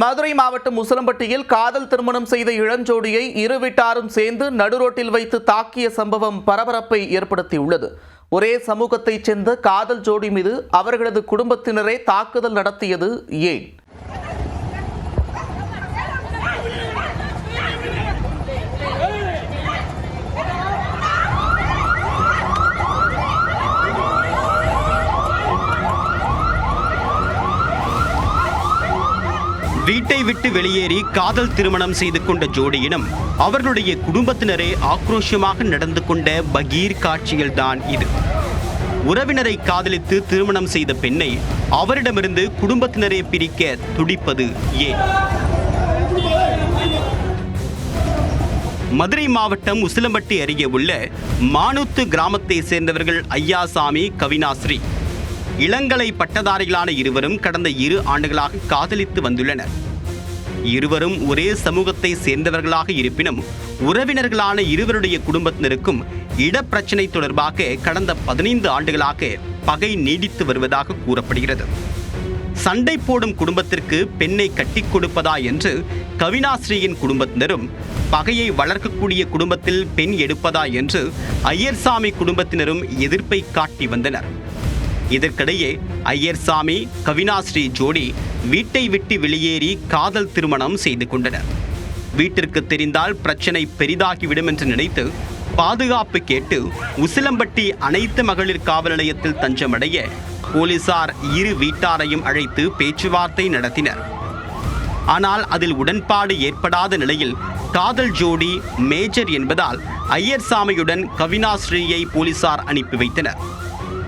மதுரை மாவட்டம் உசிலம்பட்டியில் காதல் திருமணம் செய்த இளஞ்சோடியை இரு வீட்டாரும் சேர்ந்து நடுரோட்டில் வைத்து தாக்கிய சம்பவம் பரபரப்பை ஏற்படுத்தியுள்ளது. ஒரே சமூகத்தைச் சேர்ந்த காதல் ஜோடி மீது அவர்களது குடும்பத்தினரே தாக்குதல் நடத்தியது ஏன்? வீட்டை விட்டு வெளியேறி காதல் திருமணம் செய்து கொண்ட ஜோடியினம் அவர்களுடைய குடும்பத்தினரே ஆக்ரோஷமாக நடந்து கொண்ட பகீர் காட்சிகள்தான் இது. உறவினரை காதலித்து திருமணம் செய்த பெண்ணை அவரிடமிருந்து குடும்பத்தினரே பிரிக்க துடிப்பது ஏன்? மதுரை மாவட்டம் உசிலம்பட்டி அருகே உள்ள மானூத்து கிராமத்தை சேர்ந்தவர்கள் ஐயாசாமி, கவினாஸ்ரீ. இளங்கலை பட்டதாரிகளான இருவரும் கடந்த 2 ஆண்டுகளாக காதலித்து வந்துள்ளனர். இருவரும் ஒரே சமூகத்தை சேர்ந்தவர்களாக இருப்பினும் உறவினர்களான இருவருடைய குடும்பத்தினருக்கும் இடப்பிரச்சனை தொடர்பாக கடந்த 15 ஆண்டுகளாக பகை நீடித்து வருவதாக கூறப்படுகிறது. சண்டை போடும் குடும்பத்திற்கு பெண்ணை கட்டிக் கொடுப்பதா என்று கவினாஸ்ரீயின் குடும்பத்தினரும், பகையை வளர்க்கக்கூடிய குடும்பத்தில் பெண் எடுப்பதா என்று ஐயர்சாமி குடும்பத்தினரும் எதிர்ப்பை காட்டி வந்தனர். இதற்கிடையே ஐயர்சாமி, கவினாஸ்ரீ ஜோடி வீட்டை விட்டு வெளியேறி காதல் திருமணம் செய்து கொண்டனர். வீட்டிற்கு தெரிந்தால் பிரச்சனை பெரிதாகிவிடும் என்று நினைத்து பாதுகாப்பு கேட்டு உசிலம்பட்டி அனைத்து மகளிர் காவல் நிலையத்தில் தஞ்சமடைய போலீசார் இரு வீட்டாரையும் அழைத்து பேச்சுவார்த்தை நடத்தினர். ஆனால் அதில் உடன்பாடு ஏற்படாத நிலையில் காதல் ஜோடி மேஜர் என்பதால் ஐயர்சாமியுடன் கவினாஸ்ரீயை போலீசார் அனுப்பி வைத்தனர்.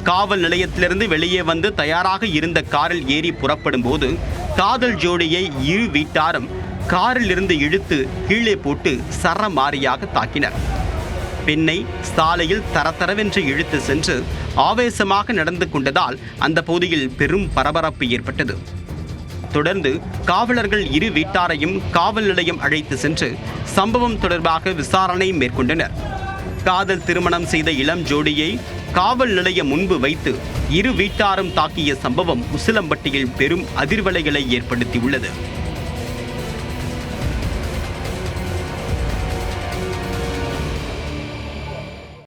காவல் நிலையத்திலிருந்து வெளியே வந்து தயாராக இருந்த காரில் ஏறி புறப்படும் போது காதல் ஜோடியை இரு வீட்டாரும் காரில் இருந்து இழுத்து கீழே போட்டு சரமாரியாக தாக்கினர். பெண்ணை சாலையில் தரதரவென்று இழுத்து சென்று ஆவேசமாக நடந்து கொண்டதால் அந்த பகுதியில் பெரும் பரபரப்பு ஏற்பட்டது. தொடர்ந்து காவலர்கள் இரு வீட்டாரையும் காவல் நிலையம் அழைத்து சென்று சம்பவம் தொடர்பாக விசாரணை மேற்கொண்டனர். காதல் திருமணம் செய்த இளம் ஜோடியை காவல் நிலையம் முன்பு வைத்து இரு வீட்டாரும் தாக்கிய சம்பவம் உசிலம்பட்டியில் பெரும் அதிர்வலைகளை ஏற்படுத்தியுள்ளது.